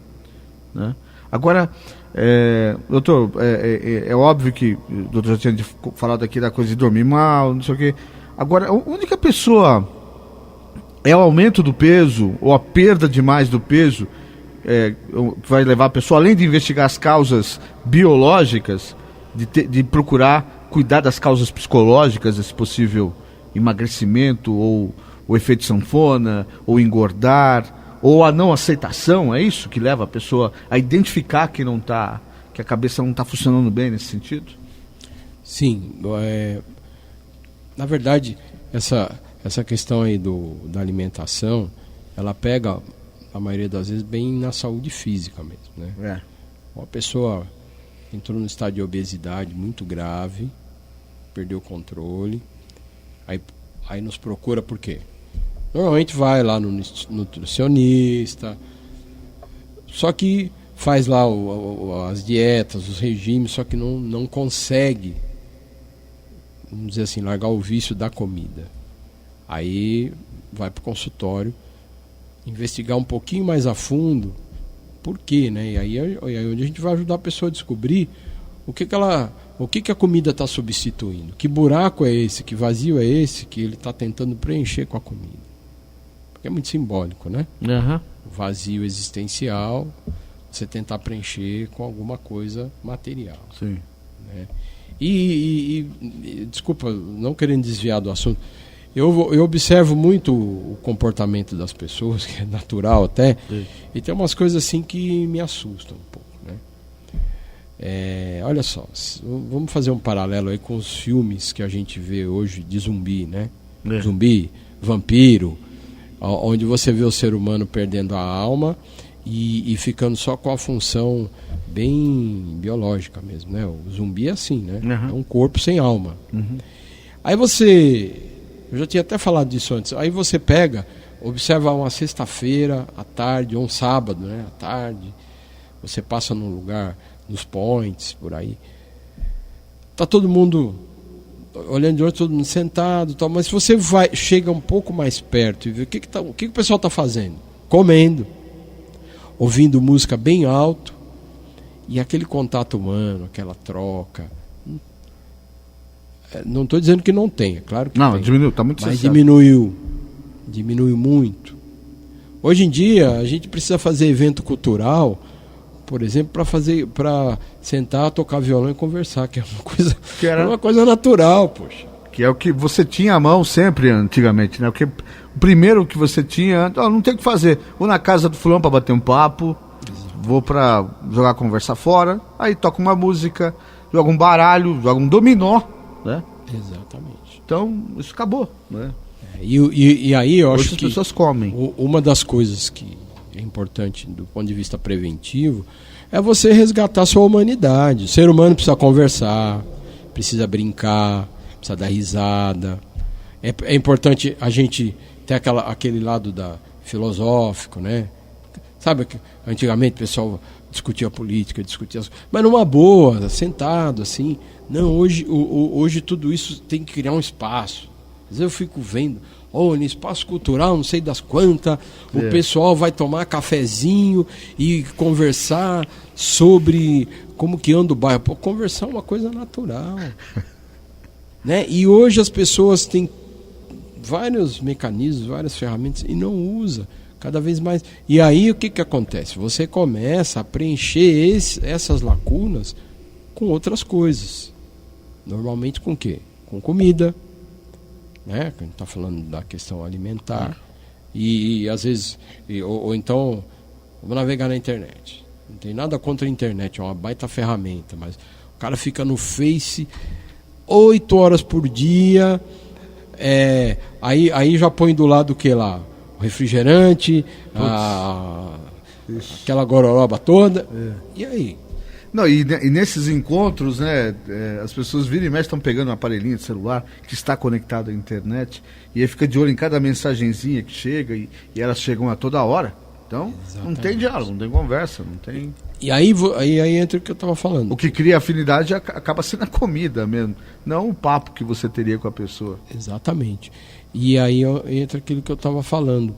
né? Agora, doutor, é óbvio que o doutor já tinha falado aqui da coisa de dormir mal, não sei o quê. Agora, onde que a pessoa é o aumento do peso ou a perda demais do peso que vai levar a pessoa, além de investigar as causas biológicas, de procurar cuidar das causas psicológicas desse possível emagrecimento ou o efeito sanfona, ou engordar, ou a não aceitação? É isso que leva a pessoa a identificar que a cabeça não está funcionando bem nesse sentido? Sim, na verdade essa questão aí da alimentação, ela pega a maioria das vezes bem na saúde física mesmo, né? Uma pessoa entrou no estado de obesidade muito grave, perdeu o controle, aí nos procura por quê? Normalmente vai lá no nutricionista, só que faz lá as dietas, os regimes, só que não consegue, vamos dizer assim, largar o vício da comida. Aí vai para o consultório, investigar um pouquinho mais a fundo, por quê, né? E aí é onde a gente vai ajudar a pessoa a descobrir o que a comida está substituindo, que buraco é esse, que vazio é esse que ele está tentando preencher com a comida. Porque é muito simbólico, né? Uhum. O vazio existencial, você tentar preencher com alguma coisa material. Sim. Né? E desculpa, não querendo desviar do assunto, eu observo muito o comportamento das pessoas, que é natural até, sim. E tem umas coisas assim que me assustam um pouco, né? Olha só, vamos fazer um paralelo aí com os filmes que a gente vê hoje de zumbi, né? Zumbi, vampiro, onde você vê o ser humano perdendo a alma e ficando só com a função bem biológica mesmo, né? O zumbi é assim, né? Uhum. É um corpo sem alma. Uhum. Aí eu já tinha até falado disso antes, aí você pega, observa uma sexta-feira à tarde, ou um sábado, né, à tarde, você passa num lugar, nos points, por aí, tá todo mundo olhando de olho, todo mundo sentado, tal, mas se você chega um pouco mais perto e vê o que o pessoal está fazendo? Comendo, ouvindo música bem alto, e aquele contato humano, aquela troca. Não estou dizendo que não tem, é claro que não, tem. Diminuiu, está muito mas diminuiu muito. Hoje em dia a gente precisa fazer evento cultural, por exemplo, para sentar, tocar violão e conversar, que é uma coisa natural, poxa. Que é o que você tinha à mão sempre antigamente, né? Porque o primeiro que você tinha, não tem o que fazer. Vou na casa do fulano para bater um papo, vou para jogar conversa fora, aí toca uma música, joga um baralho, joga um dominó, né? Exatamente. Então, isso acabou, né? E aí eu Hoje acho as que pessoas comem. uma das coisas que é importante do ponto de vista preventivo é você resgatar a sua humanidade. O ser humano precisa conversar, precisa brincar, precisa dar risada. É importante a gente ter aquele lado filosófico, né? Sabe que antigamente o pessoal discutia política, mas numa boa, sentado assim. Não, hoje tudo isso tem que criar um espaço. Às vezes eu fico vendo, no espaço cultural, não sei das quantas, o pessoal vai tomar cafezinho e conversar sobre como que anda o bairro. Pô, conversar é uma coisa natural. Né? E hoje as pessoas têm vários mecanismos, várias ferramentas e não usa cada vez mais. E aí o que acontece? Você começa a preencher essas lacunas com outras coisas. Normalmente com o quê? Com comida, né? A gente está falando da questão alimentar. E às vezes, ou então, vamos navegar na internet. Não tem nada contra a internet, é uma baita ferramenta, mas o cara fica no Face 8 horas por dia. Aí já põe do lado o que lá? O refrigerante, aquela gororoba toda. E aí? Não, e nesses encontros, né, as pessoas viram e mexem, estão pegando um aparelhinho de celular que está conectado à internet e aí fica de olho em cada mensagenzinha que chega e elas chegam a toda hora. Então, não tem diálogo, não tem conversa, não tem... E aí entra o que eu estava falando. O que cria afinidade acaba sendo a comida mesmo, não o papo que você teria com a pessoa. Exatamente. E aí entra aquilo que eu estava falando.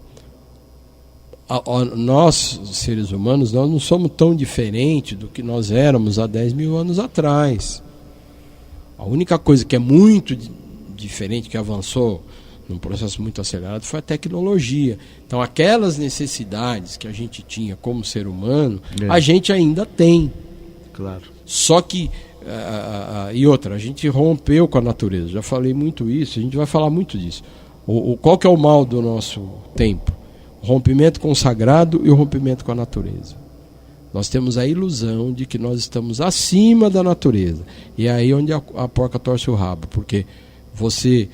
Nós, seres humanos, nós não somos tão diferentes do que nós éramos há 10 mil anos atrás. A única coisa que é muito diferente, que avançou num processo muito acelerado, foi a tecnologia. Então, aquelas necessidades que a gente tinha como ser humano, a gente ainda tem. Claro. Só que, e outra, a gente rompeu com a natureza. Já falei muito isso, a gente vai falar muito disso. Qual que é o mal do nosso tempo? O rompimento com o sagrado e o rompimento com a natureza. Nós temos a ilusão de que nós estamos acima da natureza. E é aí onde a porca torce o rabo, porque você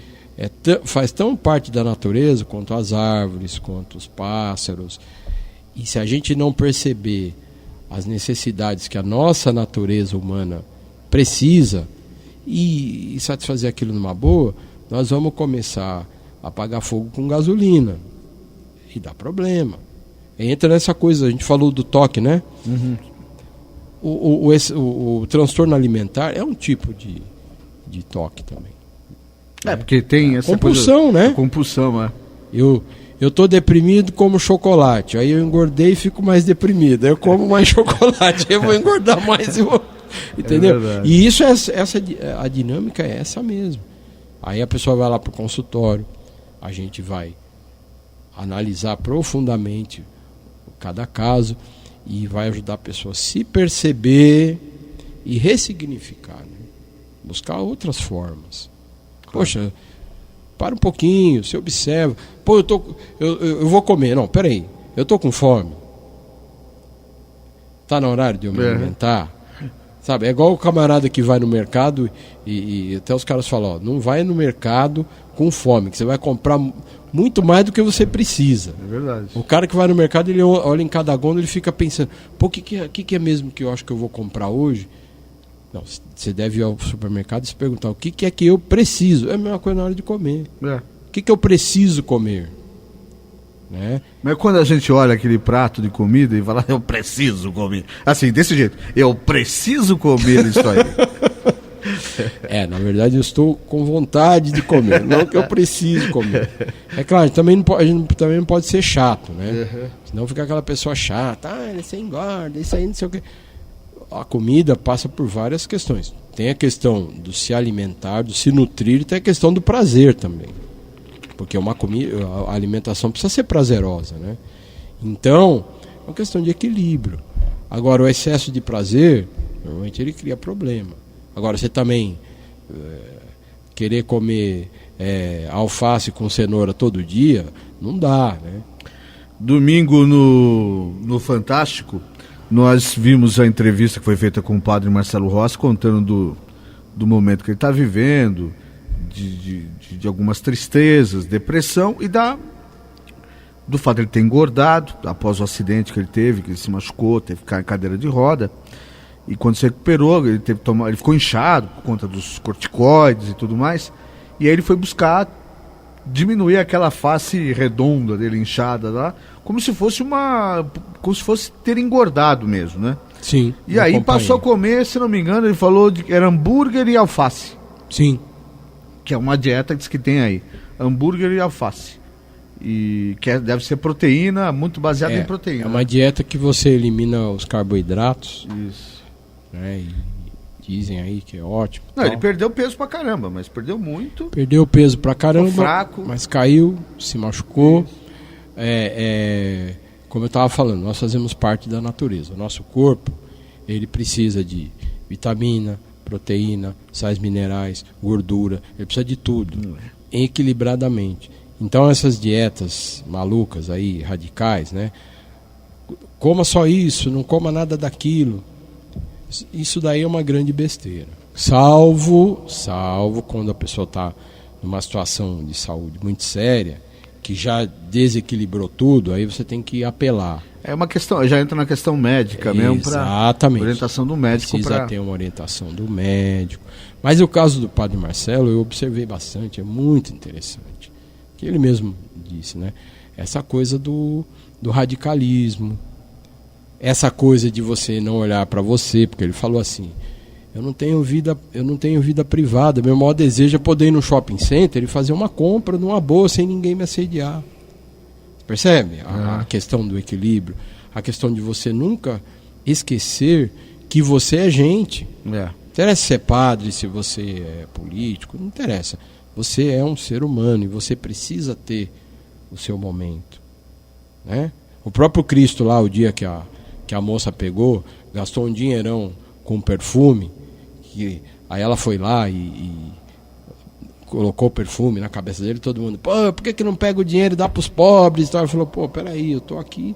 faz tão parte da natureza quanto as árvores, quanto os pássaros. E se a gente não perceber as necessidades que a nossa natureza humana precisa e satisfazer aquilo numa boa, nós vamos começar a apagar fogo com gasolina. E dá problema. Entra nessa coisa, a gente falou do toque, né? Uhum. O transtorno alimentar é um tipo de toque também. Porque tem essa compulsão, coisa, né? Compulsão, Eu tô deprimido, como chocolate. Aí eu engordei e fico mais deprimido. Aí eu como mais chocolate, aí eu vou engordar mais. Entendeu? E isso a dinâmica é essa mesmo. Aí a pessoa vai lá pro consultório, a gente vai analisar profundamente cada caso e vai ajudar a pessoa a se perceber e ressignificar, né? Buscar outras formas. Claro. Poxa, para um pouquinho, se observa. Pô, eu vou comer. Não, peraí, eu tô com fome. Tá no horário de eu me alimentar? Sabe, é igual o camarada que vai no mercado e até os caras falam, não vai no mercado com fome, que você vai comprar muito mais do que você precisa. É verdade. O cara que vai no mercado, ele olha em cada gôndola, ele fica pensando, pô, o que é mesmo que eu acho que eu vou comprar hoje? Não, você deve ir ao supermercado e se perguntar, o que é que eu preciso? É a mesma coisa na hora de comer. O que eu preciso comer? Né? Mas quando a gente olha aquele prato de comida e fala, eu preciso comer. Assim, desse jeito, eu preciso comer isso aí. Na verdade eu estou com vontade de comer, não que eu preciso comer. É claro, a gente também não pode ser chato, né? Uhum. Senão fica aquela pessoa chata, você engorda, isso aí não sei o quê. A comida passa por várias questões. Tem a questão do se alimentar, do se nutrir, e tem a questão do prazer também. Porque a alimentação precisa ser prazerosa, né? Então, é uma questão de equilíbrio. Agora, o excesso de prazer, normalmente ele cria problema. Agora, você também querer comer alface com cenoura todo dia, não dá, né? Domingo no Fantástico, nós vimos a entrevista que foi feita com o padre Marcelo Rossi, contando do momento que ele está vivendo, de algumas tristezas, depressão e do fato de ele ter engordado após o acidente que ele teve, que ele se machucou, teve que ficar em cadeira de roda. E quando se recuperou, ele ficou inchado por conta dos corticoides e tudo mais. E aí ele foi buscar diminuir aquela face redonda dele, inchada lá, como se fosse ter engordado mesmo, né? Sim. E aí passou a comer, se não me engano, ele falou que era hambúrguer e alface. Sim. Que é uma dieta que tem aí. Hambúrguer e alface. E que deve ser proteína, muito baseada em proteína. É uma dieta que você elimina os carboidratos. Isso. Né, e dizem aí que é ótimo. Não, ele perdeu peso pra caramba, mas perdeu muito. Perdeu peso pra caramba, fraco. Mas caiu, se machucou. Como eu estava falando, nós fazemos parte da natureza. O nosso corpo, ele precisa de vitamina, proteína, sais minerais, gordura. Ele precisa de tudo, equilibradamente. Então essas dietas malucas aí, radicais, né? Coma só isso, não coma nada daquilo. Isso daí é uma grande besteira. Salvo quando a pessoa está numa situação de saúde muito séria, que já desequilibrou tudo, aí você tem que apelar. É uma questão, já entra na questão médica mesmo, exatamente. Orientação do médico. Precisa ter uma orientação do médico. Mas o caso do Padre Marcelo, eu observei bastante, é muito interessante. Que ele mesmo disse, né? Essa coisa do radicalismo, essa coisa de você não olhar para você, porque ele falou assim: eu não tenho vida privada, meu maior desejo é poder ir no shopping center e fazer uma compra numa boa sem ninguém me assediar. Percebe? A questão do equilíbrio, a questão de você nunca esquecer que você é gente. Não interessa se é padre, se você é político, não interessa. Você é um ser humano e você precisa ter o seu momento, né? O próprio Cristo lá, o dia que a moça pegou, gastou um dinheirão com perfume, aí ela foi lá e colocou perfume na cabeça dele, todo mundo, pô, por que não pega o dinheiro e dá para os pobres? Ele falou, pô, peraí, eu estou aqui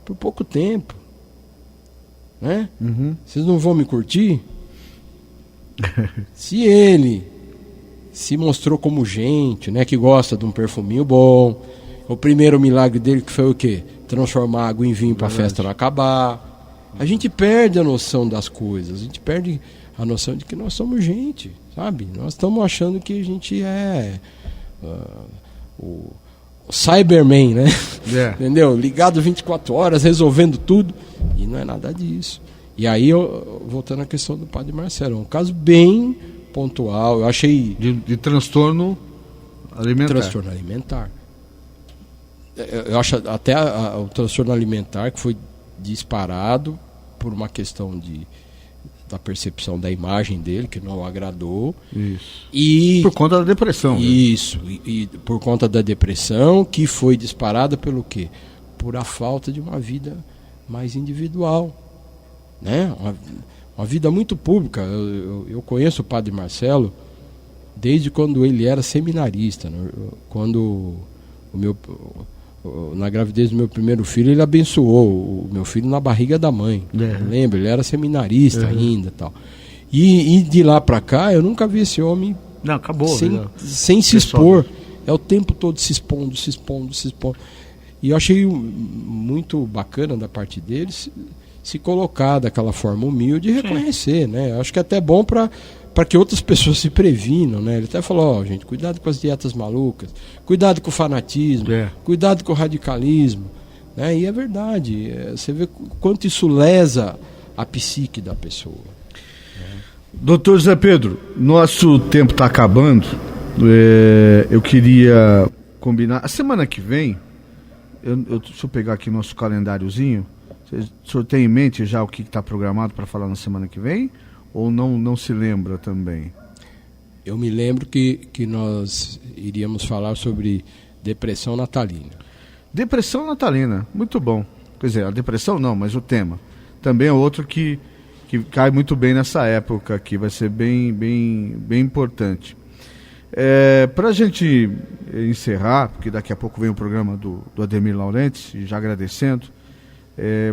por pouco tempo, né? Vocês não vão me curtir? Se ele se mostrou como gente, né, que gosta de um perfuminho bom, o primeiro milagre dele que foi o quê? Transformar água em vinho para a festa não acabar. A gente perde a noção das coisas, a gente perde a noção de que nós somos gente, sabe? Nós estamos achando que a gente é o Cyberman, né? Entendeu? Ligado 24 horas, resolvendo tudo, e não é nada disso. E aí, voltando à questão do Padre Marcelo, um caso bem pontual, eu achei... De transtorno alimentar. Transtorno alimentar. Eu acho até o transtorno alimentar que foi disparado por uma questão da percepção da imagem dele, que não agradou. Isso. E por conta da depressão. Isso. E por conta da depressão, que foi disparada pelo quê? Por a falta de uma vida mais individual, né? Uma vida muito pública. Eu conheço o Padre Marcelo desde quando ele era seminarista, né? Quando na gravidez do meu primeiro filho, ele abençoou o meu filho na barriga da mãe. Lembra? Ele era seminarista ainda, tal. E de lá para cá, eu nunca vi esse homem sem se expor. É o tempo todo se expondo. E eu achei muito bacana da parte dele se colocar daquela forma humilde e reconhecer, né? Eu acho que é até bom para que outras pessoas se previnam, né? Ele até falou, gente, cuidado com as dietas malucas, cuidado com o fanatismo, cuidado com o radicalismo, né? E é verdade, você vê quanto isso lesa a psique da pessoa. Doutor Zé Pedro, nosso tempo está acabando, eu queria combinar, a semana que vem, deixa eu pegar aqui nosso calendáriozinho, o senhor tem em mente já o que está programado para falar na semana que vem? Ou não se lembra também? Eu me lembro que nós iríamos falar sobre depressão natalina. Depressão natalina, muito bom. Quer dizer, a depressão não, mas o tema. Também é outro que cai muito bem nessa época aqui, vai ser bem importante. Para a gente encerrar, porque daqui a pouco vem o programa do Ademir Laurentes, e já agradecendo,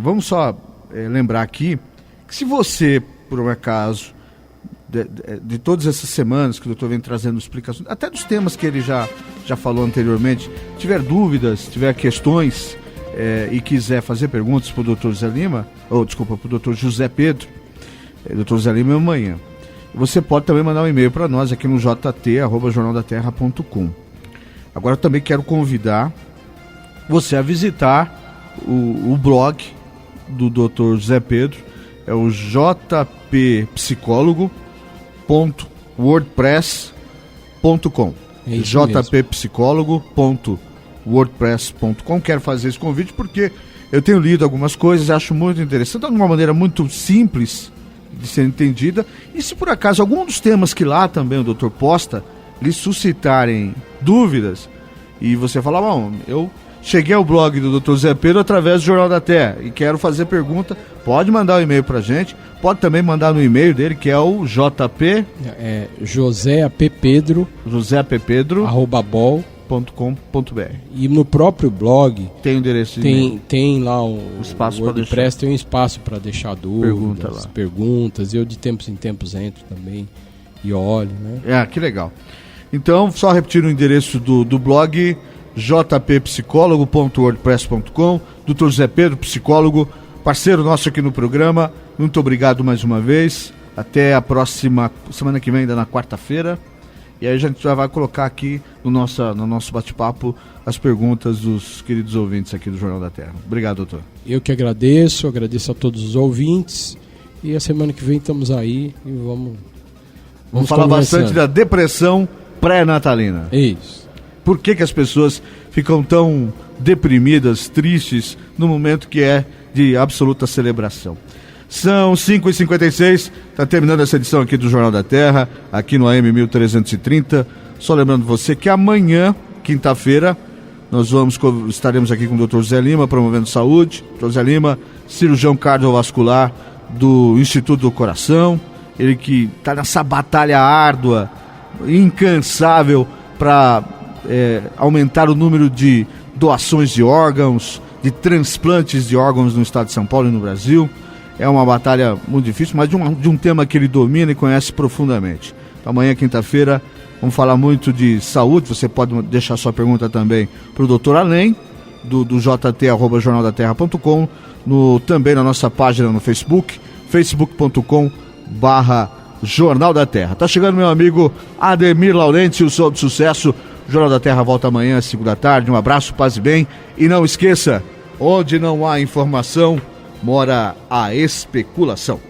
vamos só lembrar aqui que se você, por um acaso, de todas essas semanas que o doutor vem trazendo explicações, até dos temas que ele já falou anteriormente, tiver dúvidas, tiver questões e quiser fazer perguntas para o doutor Zé Lima, para o doutor José Pedro, doutor Zé Lima amanhã. Você pode também mandar um e-mail para nós aqui no jt@jornaldaterra.com. Agora eu também quero convidar você a visitar o blog do Dr. José Pedro, é o jppsicólogo.wordpress.com. jppsicólogo.wordpress.com. Quero fazer esse convite porque eu tenho lido algumas coisas e acho muito interessante, de uma maneira muito simples de ser entendida, e se por acaso algum dos temas que lá também o doutor posta lhe suscitarem dúvidas, e você falar, bom, eu cheguei ao blog do Dr. Zé Pedro através do Jornal da Terra e quero fazer pergunta, pode mandar um e-mail pra gente, pode também mandar no e-mail dele, que é o jp... joseappedro @bol.com.br. E no próprio blog tem o endereço de e-mail. Tem lá o espaço WordPress, tem um espaço para deixar dúvidas, perguntas. Eu de tempos em tempos entro também e olho, né? Que legal. Então, só repetir o endereço do blog, jppsicólogo.wordpress.com. Dr. Zé Pedro, psicólogo, parceiro nosso aqui no programa. Muito obrigado mais uma vez. Até a próxima semana que vem, ainda na quarta-feira. E aí a gente já vai colocar aqui no nosso bate-papo as perguntas dos queridos ouvintes aqui do Jornal da Terra. Obrigado, doutor. Eu que agradeço a todos os ouvintes. E a semana que vem estamos aí e vamos falar bastante da depressão pré-natalina. Isso. Por que as pessoas ficam tão deprimidas, tristes, no momento que é de absoluta celebração? São 5h56, está terminando essa edição aqui do Jornal da Terra, aqui no AM 1330. Só lembrando você que amanhã, quinta-feira, nós estaremos aqui com o Dr. Zé Lima, promovendo saúde. Dr. Zé Lima, cirurgião cardiovascular do Instituto do Coração. Ele que está nessa batalha árdua, incansável, para aumentar o número de doações de órgãos, de transplantes de órgãos no estado de São Paulo e no Brasil. É uma batalha muito difícil, mas de um tema que ele domina e conhece profundamente. Então, amanhã, quinta-feira, vamos falar muito de saúde. Você pode deixar sua pergunta também para o doutor Além, do jt@jornaldaterra.com, também na nossa página no Facebook, facebook.com/Jornal da Terra. Tá chegando meu amigo Ademir Laurenti, o Sol do Sucesso. O Jornal da Terra volta amanhã às 5 da tarde. Um abraço, paz e bem. E não esqueça, onde não há informação, mora a especulação.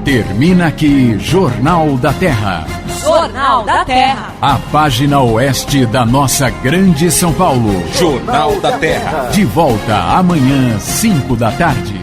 Termina aqui Jornal da Terra. Jornal da Terra. A página oeste da nossa grande São Paulo. Jornal da Terra. De volta amanhã, 5 da tarde.